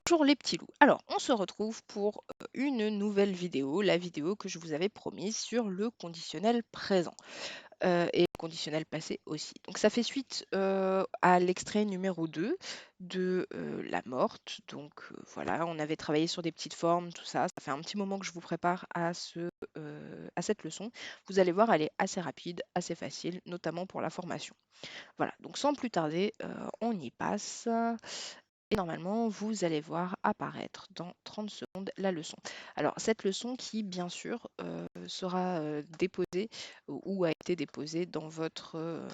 Bonjour les petits loups. Alors, on se retrouve pour une nouvelle vidéo, la vidéo que je vous avais promise sur le conditionnel présent et le conditionnel passé aussi. Donc, ça fait suite à l'extrait numéro 2 de La Morte. Donc, voilà, on avait travaillé sur des petites formes, tout ça. Ça fait un petit moment que je vous prépare à cette leçon. Vous allez voir, elle est assez rapide, assez facile, notamment pour la formation. Voilà, donc sans plus tarder, on y passe. Et normalement, vous allez voir apparaître dans 30 secondes la leçon. Alors, cette leçon qui, bien sûr, sera déposée ou a été déposée dans votre...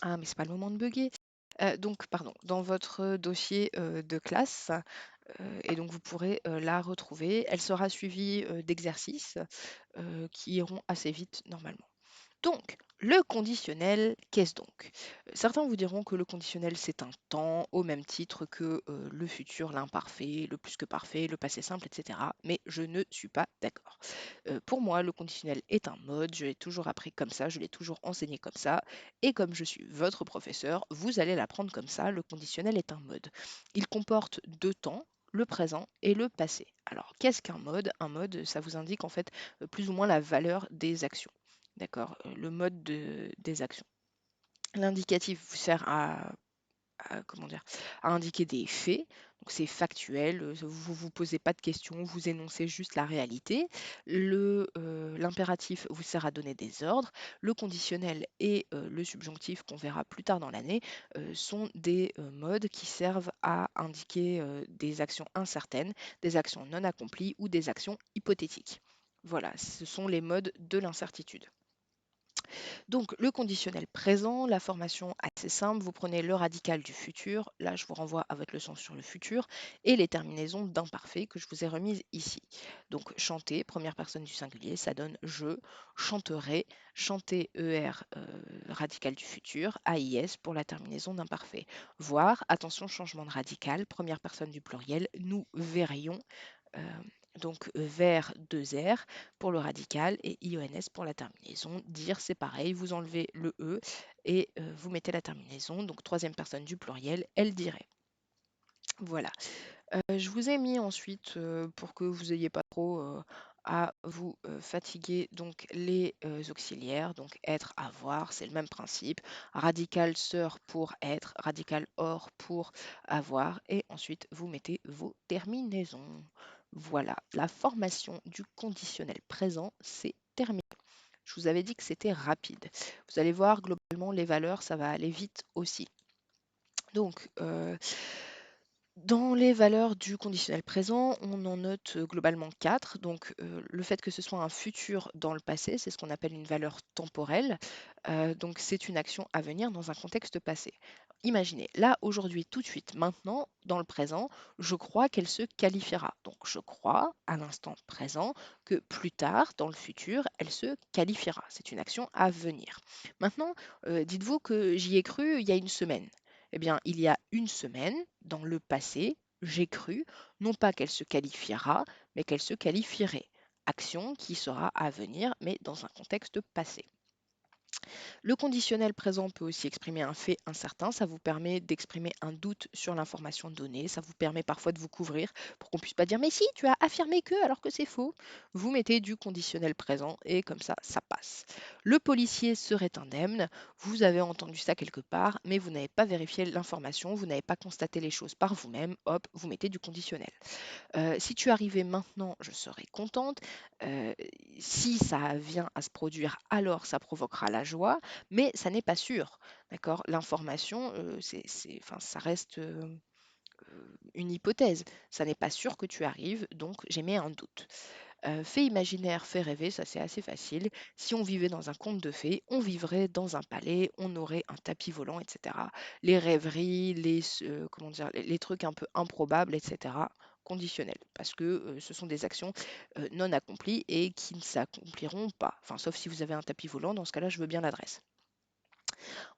Ah, mais c'est pas le moment de bugger. Donc, pardon, dans votre dossier de classe. Et donc, vous pourrez la retrouver. Elle sera suivie d'exercices qui iront assez vite normalement. Donc, le conditionnel, qu'est-ce donc? Certains vous diront que le conditionnel, c'est un temps, au même titre que le futur, l'imparfait, le plus que parfait, le passé simple, etc. Mais je ne suis pas d'accord. Pour moi, le conditionnel est un mode, je l'ai toujours appris comme ça, je l'ai toujours enseigné comme ça, et comme je suis votre professeur, vous allez l'apprendre comme ça, le conditionnel est un mode. Il comporte deux temps, le présent et le passé. Alors, qu'est-ce qu'un mode? Un mode, ça vous indique en fait plus ou moins la valeur des actions. D'accord? Le mode des actions. L'indicatif vous sert comment dire, à indiquer des faits. Donc c'est factuel, vous vous posez pas de questions, vous énoncez juste la réalité. L'impératif vous sert à donner des ordres. Le conditionnel et le subjonctif qu'on verra plus tard dans l'année sont des modes qui servent à indiquer des actions incertaines, des actions non accomplies ou des actions hypothétiques. Voilà, ce sont les modes de l'incertitude. Donc, le conditionnel présent, la formation assez simple, vous prenez le radical du futur, là je vous renvoie à votre leçon sur le futur, et les terminaisons d'imparfait que je vous ai remises ici. Donc, chanter, première personne du singulier, ça donne je, chanterai, chanter ER radical du futur, AIS pour la terminaison d'imparfait. Voir, attention, changement de radical, première personne du pluriel, nous verrions. euh, donc vers 2R pour le radical et IONS pour la terminaison. Dire, c'est pareil, vous enlevez le E et vous mettez la terminaison. Donc troisième personne du pluriel, elle dirait. Voilà. Je vous ai mis ensuite, pour que vous n'ayez pas trop à vous fatiguer, donc les auxiliaires, donc être, avoir, c'est le même principe. Radical sœur pour être, radical or pour avoir, et ensuite vous mettez vos terminaisons. Voilà, la formation du conditionnel présent, c'est terminé. Je vous avais dit que c'était rapide. Vous allez voir, globalement, les valeurs, ça va aller vite aussi. Donc, dans les valeurs du conditionnel présent, on en note globalement 4. Donc, le fait que ce soit un futur dans le passé, c'est ce qu'on appelle une valeur temporelle. Donc, c'est une action à venir dans un contexte passé. Imaginez, là, aujourd'hui, tout de suite, maintenant, dans le présent, je crois qu'elle se qualifiera. Donc, je crois, à l'instant présent, que plus tard, dans le futur, elle se qualifiera. C'est une action à venir. Maintenant, dites-vous que j'y ai cru il y a une semaine. Eh bien, il y a une semaine, dans le passé, j'ai cru, non pas qu'elle se qualifiera, mais qu'elle se qualifierait. Action qui sera à venir, mais dans un contexte passé. Le conditionnel présent peut aussi exprimer un fait incertain. Ça vous permet d'exprimer un doute sur l'information donnée. Ça vous permet parfois de vous couvrir pour qu'on puisse pas dire mais si, tu as affirmé que alors que c'est faux. Vous mettez du conditionnel présent et comme ça passe. Le policier serait indemne. Vous avez entendu ça quelque part, mais vous n'avez pas vérifié l'information, vous n'avez pas constaté les choses par vous-même. Hop, vous mettez du conditionnel. Si tu arrivais maintenant, je serais contente. Euh, Si ça vient à se produire, alors ça provoquera la joie, mais ça n'est pas sûr. D'accord? L'information, enfin, ça reste une hypothèse. Ça n'est pas sûr que tu arrives, donc j'émets un doute. Fait imaginaire, fait rêver, ça c'est assez facile. Si on vivait dans un conte de fées, on vivrait dans un palais, on aurait un tapis volant, etc. Les rêveries, comment dire, les trucs un peu improbables, etc. Conditionnels, parce que ce sont des actions non accomplies et qui ne s'accompliront pas. Enfin, sauf si vous avez un tapis volant, dans ce cas-là, je veux bien l'adresse.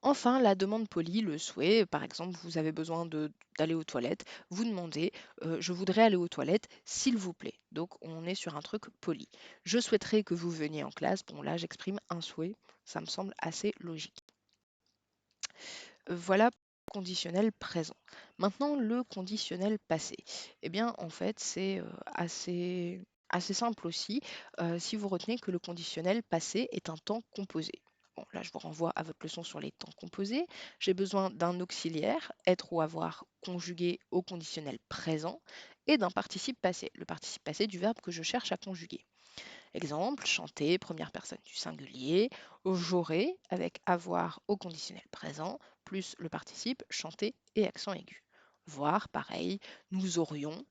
Enfin, la demande polie, le souhait, par exemple, vous avez besoin d'aller aux toilettes, vous demandez je voudrais aller aux toilettes, s'il vous plaît. Donc, on est sur un truc poli. Je souhaiterais que vous veniez en classe. Bon, là, j'exprime un souhait, ça me semble assez logique. Voilà conditionnel présent. Maintenant, le conditionnel passé. Eh bien, en fait, c'est assez simple aussi, si vous retenez que le conditionnel passé est un temps composé. Bon, là, je vous renvoie à votre leçon sur les temps composés. J'ai besoin d'un auxiliaire, être ou avoir conjugué au conditionnel présent, et d'un participe passé, le participe passé du verbe que je cherche à conjuguer. Exemple, chanter, première personne du singulier, j'aurais avec avoir au conditionnel présent, plus le participe chanter et accent aigu. Voir, pareil, nous aurions,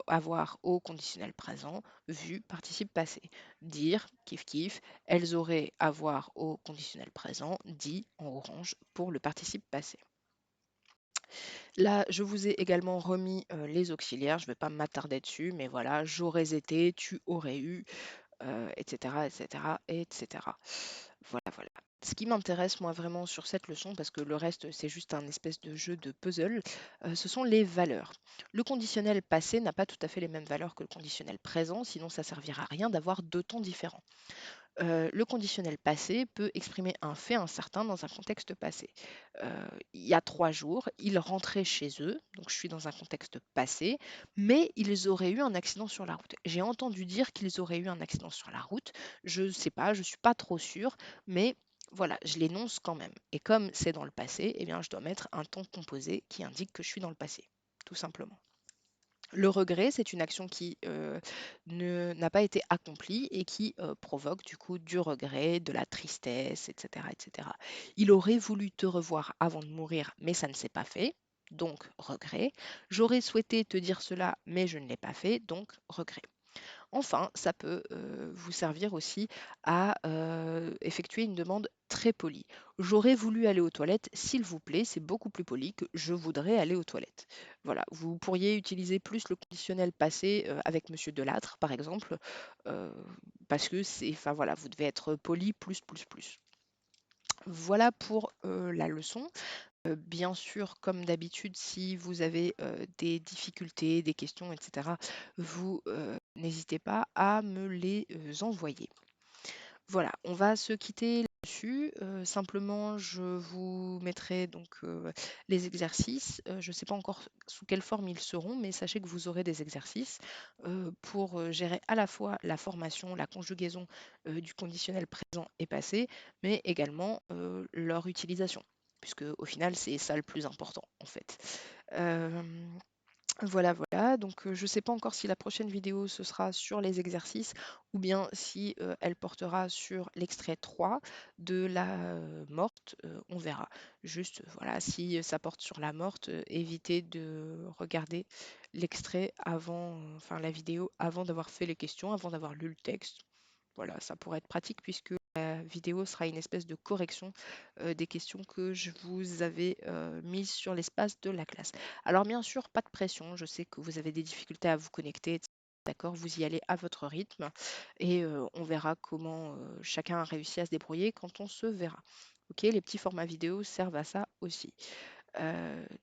avoir au conditionnel présent, vu, participe passé. Dire, kiff kiff, elles auraient avoir au conditionnel présent, dit en orange pour le participe passé. Là, je vous ai également remis les auxiliaires, je ne vais pas m'attarder dessus, mais voilà, j'aurais été, tu aurais eu, etc., etc., etc. Voilà, voilà. Ce qui m'intéresse moi vraiment sur cette leçon, parce que le reste c'est juste un espèce de jeu de puzzle, ce sont les valeurs. Le conditionnel passé n'a pas tout à fait les mêmes valeurs que le conditionnel présent, sinon ça servira à rien d'avoir deux temps différents. Le conditionnel passé peut exprimer un fait incertain dans un contexte passé. Il y a 3 jours, ils rentraient chez eux, donc je suis dans un contexte passé, mais ils auraient eu un accident sur la route. J'ai entendu dire qu'ils auraient eu un accident sur la route. Je ne sais pas, je ne suis pas trop sûre, mais voilà, je l'énonce quand même. Et comme c'est dans le passé, eh bien, je dois mettre un temps composé qui indique que je suis dans le passé, tout simplement. Le regret, c'est une action qui n'a pas été accomplie et qui provoque du coup du regret, de la tristesse, etc., etc. Il aurait voulu te revoir avant de mourir, mais ça ne s'est pas fait, donc regret. J'aurais souhaité te dire cela, mais je ne l'ai pas fait, donc regret. Enfin, ça peut vous servir aussi à effectuer une demande très polie. J'aurais voulu aller aux toilettes, s'il vous plaît, c'est beaucoup plus poli que je voudrais aller aux toilettes. Voilà, vous pourriez utiliser plus le conditionnel passé avec Monsieur Delattre, par exemple, euh, parce que c'est, enfin voilà, vous devez être poli plus plus plus. Voilà pour la leçon. Bien sûr, comme d'habitude, si vous avez des difficultés, des questions, etc., vous n'hésitez pas à me les envoyer. Voilà, on va se quitter là-dessus. Simplement, je vous mettrai donc les exercices. Je ne sais pas encore sous quelle forme ils seront, mais sachez que vous aurez des exercices pour gérer à la fois la formation, la conjugaison du conditionnel présent et passé, mais également leur utilisation, puisque au final, c'est ça le plus important en fait. Euh, voilà, voilà. Donc, je ne sais pas encore si la prochaine vidéo ce sera sur les exercices ou bien si elle portera sur l'extrait 3 de la morte. On verra. Juste, voilà, si ça porte sur la morte, évitez de regarder l'extrait avant, enfin la vidéo avant d'avoir fait les questions, avant d'avoir lu le texte. Voilà, ça pourrait être pratique puisque la vidéo sera une espèce de correction des questions que je vous avais mises sur l'espace de la classe. Alors bien sûr, pas de pression, je sais que vous avez des difficultés à vous connecter, etc. D'accord, vous y allez à votre rythme et on verra comment chacun a réussi à se débrouiller quand on se verra. Ok, les petits formats vidéo servent à ça aussi.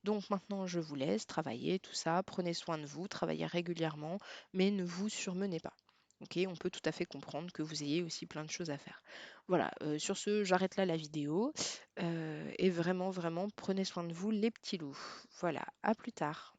Donc maintenant, je vous laisse travailler tout ça. Prenez soin de vous, travaillez régulièrement, mais ne vous surmenez pas. Ok, on peut tout à fait comprendre que vous ayez aussi plein de choses à faire. Voilà, sur ce, j'arrête là la vidéo. Et vraiment, vraiment, prenez soin de vous, les petits loups. Voilà, à plus tard.